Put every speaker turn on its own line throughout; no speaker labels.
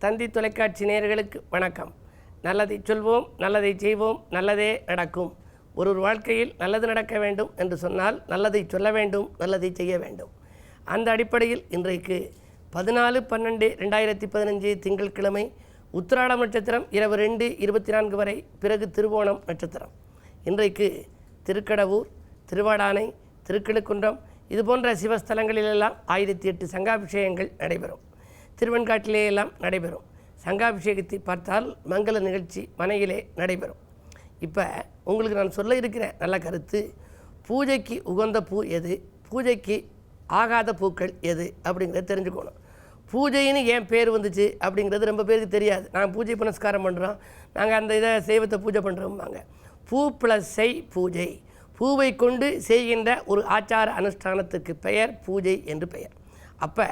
தந்தி தொலைக்காட்சி நேயர்களுக்கு வணக்கம். நல்லதை சொல்வோம், நல்லதை செய்வோம், நல்லதே நடக்கும். ஒரு வாழ்க்கையில் நல்லது நடக்க வேண்டும் என்று சொன்னால் நல்லதை சொல்ல வேண்டும், நல்லதை செய்ய வேண்டும். அந்த அடிப்படையில் இன்றைக்கு 14/12/2015 திங்கட்கிழமை உத்திராடம் நட்சத்திரம் இரவு 2:24 வரை, பிறகு திருவோணம் நட்சத்திரம். இன்றைக்கு திருக்கடவூர், திருவாடானை, திருக்கிழுக்குன்றம் இதுபோன்ற சிவஸ்தலங்களிலெல்லாம் 1008 சங்காபிஷேகங்கள் நடைபெறும். திருவெண்காட்டிலே எல்லாம் நடைபெறும். சங்காபிஷேகத்தை பார்த்தால் மங்கள நிகழ்ச்சி மனையிலே நடைபெறும். இப்போ உங்களுக்கு நான் சொல்ல இருக்கிற நல்ல கருத்து, பூஜைக்கு உகந்த பூ எது, பூஜைக்கு ஆகாத பூக்கள் எது அப்படிங்கிறத தெரிஞ்சுக்கணும். பூஜைன்னு ஏன் பேர் வந்துச்சு அப்படிங்கிறது ரொம்ப பேருக்கு தெரியாது. நாங்கள் பூஜை புனஸ்காரம் பண்ணுறோம், நாங்கள் அந்த இதை தெய்வத்தை பூஜை பண்ணுறோம்பாங்க. பூ ப்ளஸ் செய் பூஜை, பூவை கொண்டு செய்கின்ற ஒரு ஆச்சார அனுஷ்டானத்துக்கு பெயர் பூஜை என்று பெயர். அப்போ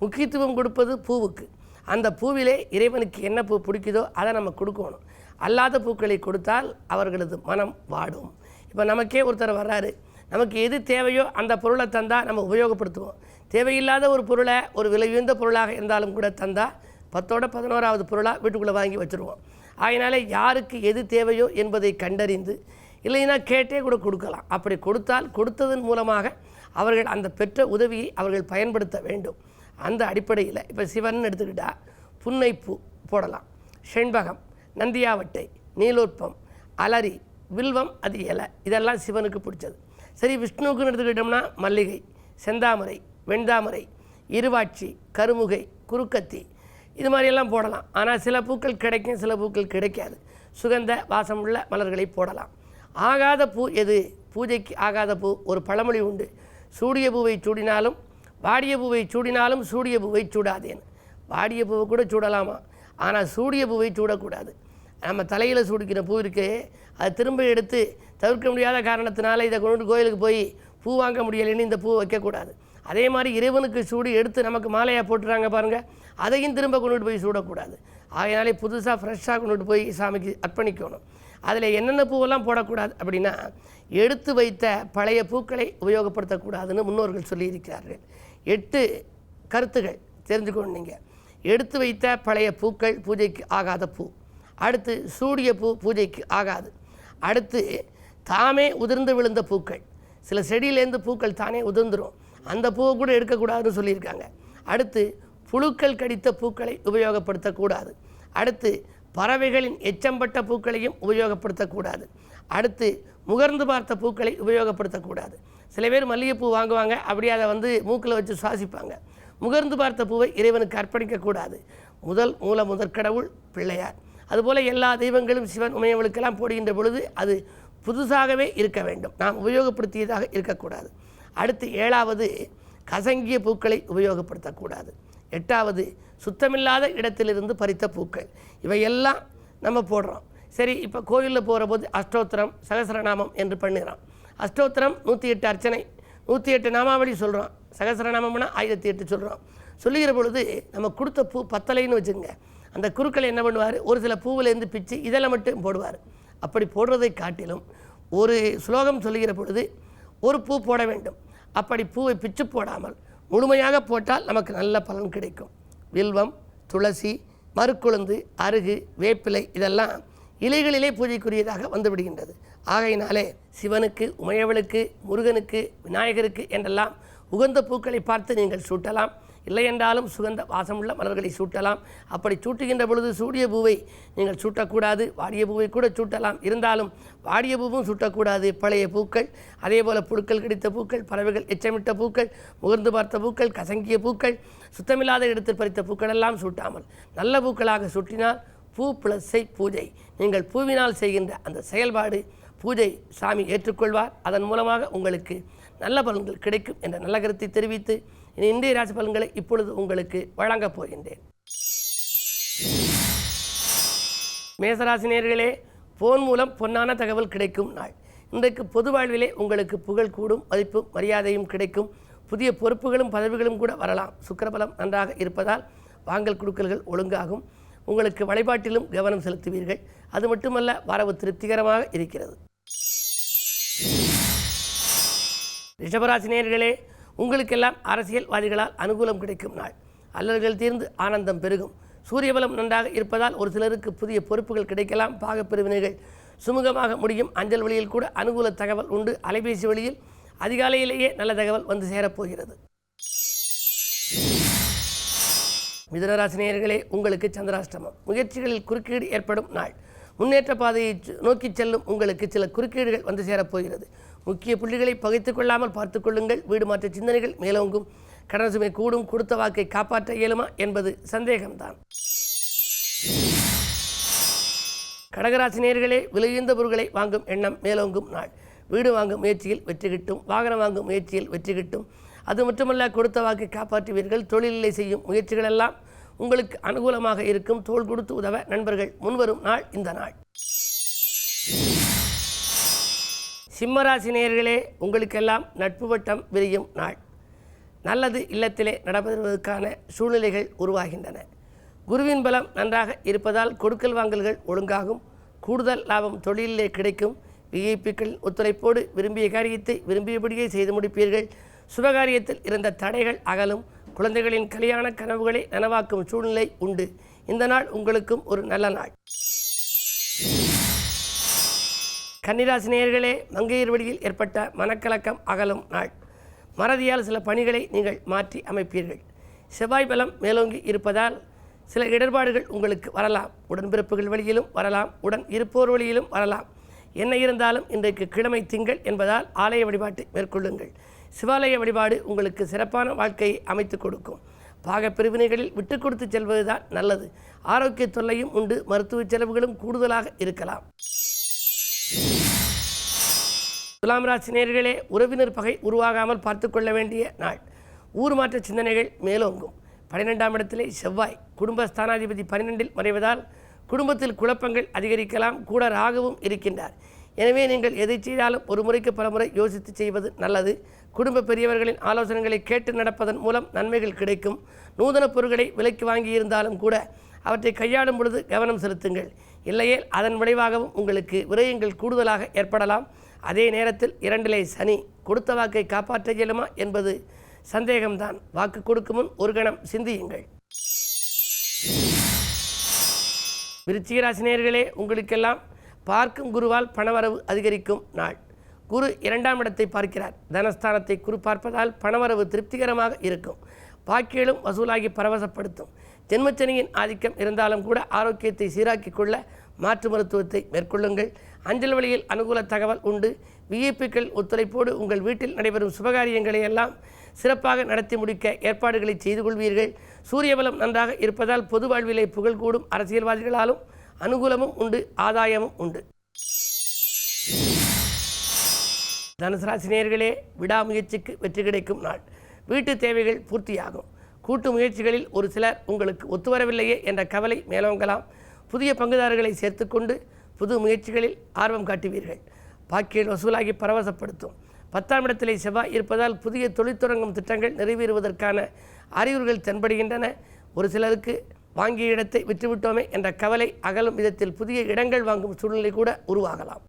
முக்கியத்துவம் கொடுப்பது பூவுக்கு. அந்த பூவிலே இறைவனுக்கு என்ன பூ பிடிக்குதோ அதை நம்ம கொடுக்கணும். அல்லாத பூக்களை கொடுத்தால் அவர்களது மனம் வாடும். இப்போ நமக்கே ஒருத்தர் வர்றாரு, நமக்கு எது தேவையோ அந்த பொருளை தந்தால் நம்ம உபயோகப்படுத்துவோம். தேவையில்லாத ஒரு பொருளை, ஒரு விலை உயர்ந்த பொருளாக இருந்தாலும் கூட தந்தால் 10ஓட 11ஆவது பொருளாக வீட்டுக்குள்ளே வாங்கி வச்சுருவோம். அதனால் யாருக்கு எது தேவையோ என்பதை கண்டறிந்து, இல்லைன்னா கேட்டே கூட கொடுக்கலாம். அப்படி கொடுத்தால் கொடுத்ததன் மூலமாக அவர்கள் அந்த பெற்ற உதவியை அவர்கள் பயன்படுத்த வேண்டும். அந்த அடிப்படையில் இப்போ சிவன் எடுத்துக்கிட்டால் புன்னைப்பூ போடலாம், செண்பகம், நந்தியாவட்டை, நீலோற்பம், அலரி, வில்வம், அது இலை, இதெல்லாம் சிவனுக்கு பிடிச்சது. சரி, விஷ்ணுவுக்குன்னு எடுத்துக்கிட்டோம்னா மல்லிகை, செந்தாமரை, வெண்தாமரை, இருவாட்சி, கருமுகை, குறுக்கத்தி, இது மாதிரியெல்லாம் போடலாம். ஆனால் சில பூக்கள் கிடைக்கும், சில பூக்கள் கிடைக்காது. சுகந்த வாசமுள்ள மலர்களை போடலாம். ஆகாத பூ எது, பூஜைக்கு ஆகாத பூ, ஒரு பழமொழி உண்டு, சூடிய பூவை சூடினாலும் வாடிய பூவை சூடினாலும் சூடிய பூவை சூடாதேன்னு. வாடிய பூவை கூட சூடலாமா, ஆனால் சூடிய பூவை சூடக்கூடாது. நம்ம தலையில் சூடிக்கிற பூ இருக்கு, அது திரும்ப எடுத்து தவிர்க்க முடியாத காரணத்தினால இதை கொண்டு கோயிலுக்கு போய் பூ வாங்க முடியலைன்னு இந்த பூ வைக்கக்கூடாது. அதே மாதிரி இறைவனுக்கு சூடி எடுத்து நமக்கு மாலையாக போட்டுறாங்க பாருங்கள், அதையும் திரும்ப கொண்டுட்டு போய் சூடக்கூடாது. ஆகையினாலே புதுசாக ஃப்ரெஷ்ஷாக கொண்டுட்டு போய் சாமிக்கு அர்ப்பணிக்கணும். அதில் என்னென்ன பூவெல்லாம் போடக்கூடாது அப்படின்னா, எடுத்து வைத்த பழைய பூக்களை உபயோகப்படுத்தக்கூடாதுன்னு முன்னோர்கள் சொல்லியிருக்கிறார்கள். 8 கருத்துகள் தெரிஞ்சுக்கணும் நீங்கள். எடுத்து வைத்த பழைய பூக்கள் பூஜைக்கு ஆகாத பூ. அடுத்து சூடிய பூ பூஜைக்கு ஆகாது. அடுத்து தாமே உதிர்ந்து விழுந்த பூக்கள், சில செடியிலேருந்து பூக்கள் தானே உதிர்ந்துடும், அந்த பூவை கூட எடுக்கக்கூடாதுன்னு சொல்லியிருக்காங்க. அடுத்து புழுக்கள் கடித்த பூக்களை உபயோகப்படுத்தக்கூடாது. அடுத்து பறவைகளின் எச்சம்பட்ட பூக்களையும் உபயோகப்படுத்தக்கூடாது. அடுத்து முகர்ந்து பார்த்த பூக்களை உபயோகப்படுத்தக்கூடாது. சில பேர் மல்லிகைப்பூ வாங்குவாங்க, அப்படியே அதை மூக்கில் வச்சு சுவாசிப்பாங்க. முகர்ந்து பார்த்த பூவை இறைவனுக்கு அர்ப்பணிக்கக்கூடாது. முதற்கடவுள் பிள்ளையார், அதுபோல் எல்லா தெய்வங்களும் சிவன் உமையவளுக்கெல்லாம் போடுகின்ற பொழுது அது புதுசாகவே இருக்க வேண்டும், நாம் உபயோகப்படுத்தியதாக இருக்கக்கூடாது. அடுத்து 7வது கசங்கிய பூக்களை உபயோகப்படுத்தக்கூடாது. 8வது சுத்தமில்லாத இடத்திலிருந்து பறித்த பூக்கள். இவையெல்லாம் நம்ம போடுறோம். சரி, இப்போ கோயிலில் போகிற போது அஷ்டோத்திரம், சகசரநாமம் என்று பண்ணிடுறோம். அஷ்டோத்திரம் 108 அர்ச்சனை, 108 நாமாவளி சொல்கிறோம். சகசரநாமம்னா 1008 சொல்கிறோம். சொல்லுகிற பொழுது நம்ம கொடுத்த பூ பத்தலைன்னு வச்சுங்க, அந்த குருக்கள் என்ன பண்ணுவார், ஒரு சில பூவிலேருந்து பிச்சு இதில் மட்டும் போடுவார். அப்படி போடுறதை காட்டிலும் ஒரு ஸ்லோகம் சொல்லுகிற பொழுது ஒரு பூ போட வேண்டும். அப்படி பூவை பிச்சு போடாமல் முழுமையாக போட்டால் நமக்கு நல்ல பலன் கிடைக்கும். வில்வம், துளசி, மறுக்குழுந்து, அருகு, வேப்பிலை இதெல்லாம் இலைகளிலே பூஜைக்குரியதாக வந்துவிடுகின்றது. ஆகையினாலே சிவனுக்கு, உமையவளுக்கு, முருகனுக்கு, விநாயகருக்கு என்றெல்லாம் உகந்த பூக்களை பார்த்து நீங்கள் சூட்டலாம். இல்லை என்றாலும் சுகந்த வாசமுள்ள மலர்களை சூட்டலாம். அப்படி சூட்டுகின்ற பொழுது சூடிய பூவை நீங்கள் சூட்டக்கூடாது, வாடிய பூவை கூட சூட்டலாம். இருந்தாலும் வாடிய பூவும் சூட்டக்கூடாது. பழைய பூக்கள், அதே போல் புழுக்கள் கடித்த பூக்கள், பறவைகள் எச்சமிட்ட பூக்கள், முகர்ந்து பார்த்த பூக்கள், கசங்கிய பூக்கள், சுத்தமில்லாத இடத்தில் பறித்த பூக்கள் எல்லாம் சூட்டாமல் நல்ல பூக்களாக சூட்டினால் பூ ப்ளஸ்ஸை பூஜை. நீங்கள் பூவினால் செய்கின்ற அந்த செயல்பாடு பூஜை சாமி ஏற்றுக்கொள்வார். அதன் மூலமாக உங்களுக்கு நல்ல பலன்கள் கிடைக்கும் என்ற நல்ல கருத்தை தெரிவித்து இன்றைய ராசி பலன்களை இப்பொழுது உங்களுக்கு வழங்கப் போகின்றேன். மேசராசி நேயர்களே, போன் மூலம் பொன்னான தகவல் கிடைக்கும் நாள். இன்றைக்கு பொது வாழ்விலே உங்களுக்கு புகழ் கூடும், மதிப்பும் மரியாதையும் கிடைக்கும். புதிய பொறுப்புகளும் பதவிகளும் கூட வரலாம். சுக்கிரபலம் நன்றாக இருப்பதால் வாங்கல் கொடுக்கல்கள் ஒழுங்காகும். உங்களுக்கு வழிபாட்டிலும் கவனம் செலுத்துவீர்கள். அது மட்டுமல்ல, வரவு திருப்திகரமாக இருக்கிறது. ரிஷபராசி நேயர்களே, உங்களுக்கெல்லாம் அரசியல்வாதிகளால் அனுகூலம் கிடைக்கும் நாள். அல்லல்கள் தீர்ந்து ஆனந்தம் பெருகும். சூரிய பலம் நன்றாக இருப்பதால் ஒரு சிலருக்கு புதிய பொறுப்புகள் கிடைக்கலாம். பாகப்பிரிவினைகள் சுமூகமாக முடியும். அஞ்சல் வழியில் கூட அனுகூல தகவல் உண்டு. அலைபேசி வழியில் அதிகாலையிலேயே நல்ல தகவல் வந்து சேரப்போகிறது. மிதுனராசி நேயர்களே, உங்களுக்கு சந்திராஷ்டமம். முயற்சிகளில் குறுக்கீடு ஏற்படும் நாள். முன்னேற்ற பாதையை நோக்கி செல்லும் உங்களுக்கு சில குறுக்கீடுகள் வந்து சேரப்போகிறது. முக்கிய புள்ளிகளை பகைத்து கொள்ளாமல் பார்த்து கொள்ளுங்கள். வீடு மாற்ற சிந்தனைகள் மேலோங்கும். கடன் சுமை கூடும். கொடுத்த வாக்கை காப்பாற்ற இயலுமா என்பது சந்தேகம்தான். கடகராசி நேயர்களே, விலையுந்த பொருட்களை வாங்கும் எண்ணம் மேலோங்கும் நாள். வீடு வாங்கும் முயற்சியில் வெற்றி கிட்டும். வாகனம் வாங்கும் முயற்சியில் வெற்றி கிட்டும். அது மட்டுமல்ல, கொடுத்த வாக்கை காப்பாற்றுவீர்கள். தொழிலை செய்யும் முயற்சிகளெல்லாம் உங்களுக்கு அனுகூலமாக இருக்கும். தோள் கொடுத்து உதவ நண்பர்கள் முன்வரும் நாள் இந்த நாள். சிம்மராசி நேயர்களே, உங்களுக்கெல்லாம் நட்பு வட்டம் விரியும் நாள். நல்லது இல்லத்திலே நடப்பதற்கான சூழ்நிலைகள் உருவாகின்றன. குருவின் பலம் நன்றாக இருப்பதால் கொடுக்கல் வாங்கல்கள் ஒழுங்காகும். கூடுதல் லாபம் தொழிலிலே கிடைக்கும். விஐபிக்கள் ஒத்துழைப்போடு விரும்பிய காரியத்தை விரும்பியபடியே செய்து முடிப்பீர்கள். சுபகாரியத்தில் இருந்த தடைகள் அகலும். குழந்தைகளின் கல்யாண கனவுகளை நனவாக்கும் சூழ்நிலை உண்டு. இந்த நாள் உங்களுக்கும் ஒரு நல்ல நாள். கன்னிராசி நேயர்களே, மங்கையர் வழியில் ஏற்பட்ட மனக்கலக்கம் அகலும் நாள். மறதியால் சில பணிகளை நீங்கள் மாற்றி அமைப்பீர்கள். செவ்வாய் பலம் மேலோங்கி இருப்பதால் சில இடர்பாடுகள் உங்களுக்கு வரலாம். உடன்பிறப்புகள் வழியிலும் வரலாம். உடன் இருப்போர் வழியிலும் வரலாம். என்ன இருந்தாலும் இன்றைக்கு கிழமை திங்கள் என்பதால் ஆலய வழிபாட்டை மேற்கொள்ளுங்கள். சிவாலய வழிபாடு உங்களுக்கு சிறப்பான வாழ்க்கையை அமைத்து கொடுக்கும். பாக பிரிவினைகளில் விட்டு கொடுத்து செல்வதுதான் நல்லது. ஆரோக்கிய தொல்லையும் உண்டு. மருத்துவ செலவுகளும் கூடுதலாக இருக்கலாம். துலாம் ராசி நேயர்களே, உறவினர் பகை உருவாகாமல் பார்த்து கொள்ள வேண்டிய நாள். ஊர் மாற்ற சிந்தனைகள் மேலோங்கும். 12ஆம் இடத்திலே செவ்வாய் குடும்ப ஸ்தானாதிபதி 12இல் மறைவதால் குடும்பத்தில் குழப்பங்கள் அதிகரிக்கலாம். கூட ராகுவும் இருக்கின்றார். எனவே நீங்கள் எதை செய்தாலும் ஒரு முறைக்கு பல முறை யோசித்து செய்வது நல்லது. குடும்ப பெரியவர்களின் ஆலோசனைகளை கேட்டு நடப்பதன் மூலம் நன்மைகள் கிடைக்கும். நூதன பொருட்களை விலைக்கு வாங்கியிருந்தாலும் கூட அவற்றை கையாளும் பொழுது கவனம் செலுத்துங்கள். இல்லையே அதன் விளைவாகவும் உங்களுக்கு விரயங்கள் கூடுதலாக ஏற்படலாம். அதே நேரத்தில் 2லே சனி. கொடுத்த வாக்கை காப்பாற்ற இயலுமா என்பது சந்தேகம்தான். வாக்கு கொடுக்கும் முன் ஒரு கணம் சிந்தியுங்கள். விருச்சிக ராசி நேயர்களே, உங்களுக்கெல்லாம் பார்க்கும் குருவால் பணவரவு அதிகரிக்கும் நாள். குரு 2ஆம் இடத்தை பார்க்கிறார். தனஸ்தானத்தை குரு பார்ப்பதால் பணவரவு திருப்திகரமாக இருக்கும். பாக்கியலும் வசூலாகி பரவசப்படுத்தும். ஜென்மச்சனியின் ஆதிக்கம் இருந்தாலும் கூட ஆரோக்கியத்தை சீராக்கி கொள்ள மாற்று மருத்துவத்தை மேற்கொள்ளுங்கள். அஞ்சல் வழியில் அனுகூல தகவல் உண்டு. விஐபிக்கள் ஒத்துழைப்போடு உங்கள் வீட்டில் நடைபெறும் சுபகாரியங்களை எல்லாம் சிறப்பாக நடத்தி முடிக்க ஏற்பாடுகளை செய்து கொள்வீர்கள். சூரிய பலம் நன்றாக இருப்பதால் பொது வாழ்விலே புகழ் கூடும். அரசியல்வாதிகளாலும் அனுகூலமும் உண்டு. ஆதாயமும் உண்டு. தனுசு ராசி நேயர்களே, விடாமுயற்சிக்கு வெற்றி கிடைக்கும் நாள். வீட்டு தேவைகள் பூர்த்தியாகும். கூட்டு முயற்சிகளில் ஒரு சிலர் உங்களுக்கு ஒத்துவரவில்லையே என்ற கவலை மேலோங்கலாம். புதிய பங்குதாரர்களை சேர்த்துக்கொண்டு புது முயற்சிகளில் ஆர்வம் காட்டுவீர்கள். பாக்கியில் வசூலாகி பரவசப்படுத்தும். 10ஆம் இடத்திலே செவ்வாய் இருப்பதால் புதிய தொழில் தொடங்கும் திட்டங்கள் நிறைவேறுவதற்கான அறிகுறிகள் தென்படுகின்றன. ஒரு சிலருக்கு வாங்கிய இடத்தை விற்றுவிட்டோமே என்ற கவலை அகலும் விதத்தில் புதிய இடங்கள் வாங்கும் சூழ்நிலை கூட உருவாகலாம்.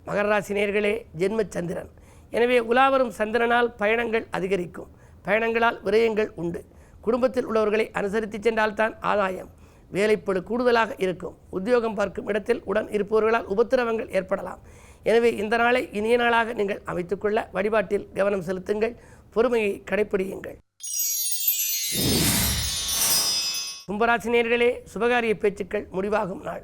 மகர ராசி நேயர்களே, ஜென்ம சந்திரன். எனவே உலாவரும் சந்திரனால் பயணங்கள் அதிகரிக்கும். பயணங்களால் விரயங்கள் உண்டு. குடும்பத்தில் உள்ளவர்களை அனுசரித்து சென்றால்தான் ஆதாயம். வேலைப்படு கூடுதலாக இருக்கும். உத்தியோகம் பார்க்கும் இடத்தில் உடன் இருப்பவர்களால் உபத்திரவங்கள் ஏற்படலாம். எனவே இந்த நாளை இனிய நாளாக நீங்கள் அமைத்துக்கொள்ள வழிபாட்டில் கவனம் செலுத்துங்கள். பொறுமையை கடைப்பிடியுங்கள். கும்பராசி நேயர்களே, சுபகாரிய பேச்சுக்கள் முடிவாகும் நாள்.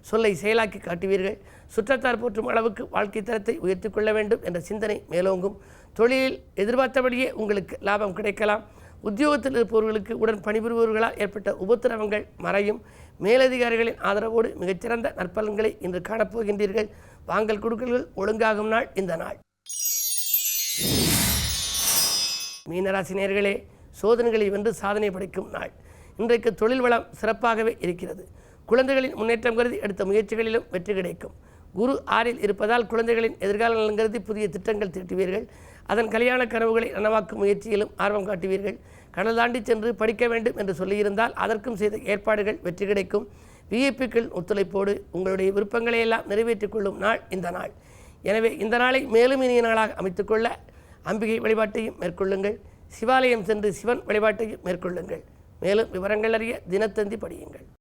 சொல்லை செயலாக்கி காட்டுவீர்கள். சுற்றத்தார் போற்றும் அளவுக்கு வாழ்க்கை தரத்தை உயர்த்தி கொள்ள வேண்டும் என்ற சிந்தனை மேலோங்கும். தொழிலில் எதிர்பார்த்தபடியே உங்களுக்கு லாபம் கிடைக்கலாம். உத்தியோகத்தில் இருப்பவர்களுக்கு உடன் பணிபுரிபவர்களால் ஏற்பட்ட உபத்திரவங்கள் மறையும். மேலதிகாரிகளின் ஆதரவோடு மிகச்சிறந்த நற்பலன்களை இன்று காணப்போகின்றீர்கள். வாங்கல் கொடுக்கல்கள் ஒழுங்காகும் நாள் இந்த நாள். மீனராசி நேயர்களே, சோதனைகளை வென்று சாதனை படைக்கும் நாள். இன்றைக்கு தொழில் வளம் சிறப்பாகவே இருக்கிறது. குழந்தைகளின் முன்னேற்றம் கருதி எடுத்த முயற்சிகளிலும் வெற்றி கிடைக்கும். குரு 6இல் இருப்பதால் குழந்தைகளின் எதிர்கால நலன் கருதி புதிய திட்டங்கள் தீட்டுவீர்கள். அதன் கல்யாண கனவுகளை நனவாக்கும் முயற்சியிலும் ஆர்வம் காட்டுவீர்கள். கடல் தாண்டி சென்று படிக்க வேண்டும் என்று சொல்லியிருந்தால் அதற்கும் செய்த ஏற்பாடுகள் வெற்றி கிடைக்கும். விஐபிக்கள் ஒத்துழைப்போடு உங்களுடைய விருப்பங்களை எல்லாம் நிறைவேற்றிக் கொள்ளும் நாள் இந்த நாள். எனவே இந்த நாளை மேலும் இனிய நாளாக அமைத்துக்கொள்ள அம்பிகை வழிபாட்டையும் மேற்கொள்ளுங்கள். சிவாலயம் சென்று சிவன் வழிபாட்டை மேற்கொள்ளுங்கள். மேலும் விவரங்கள் அறிய தினத்தந்தி படியுங்கள்.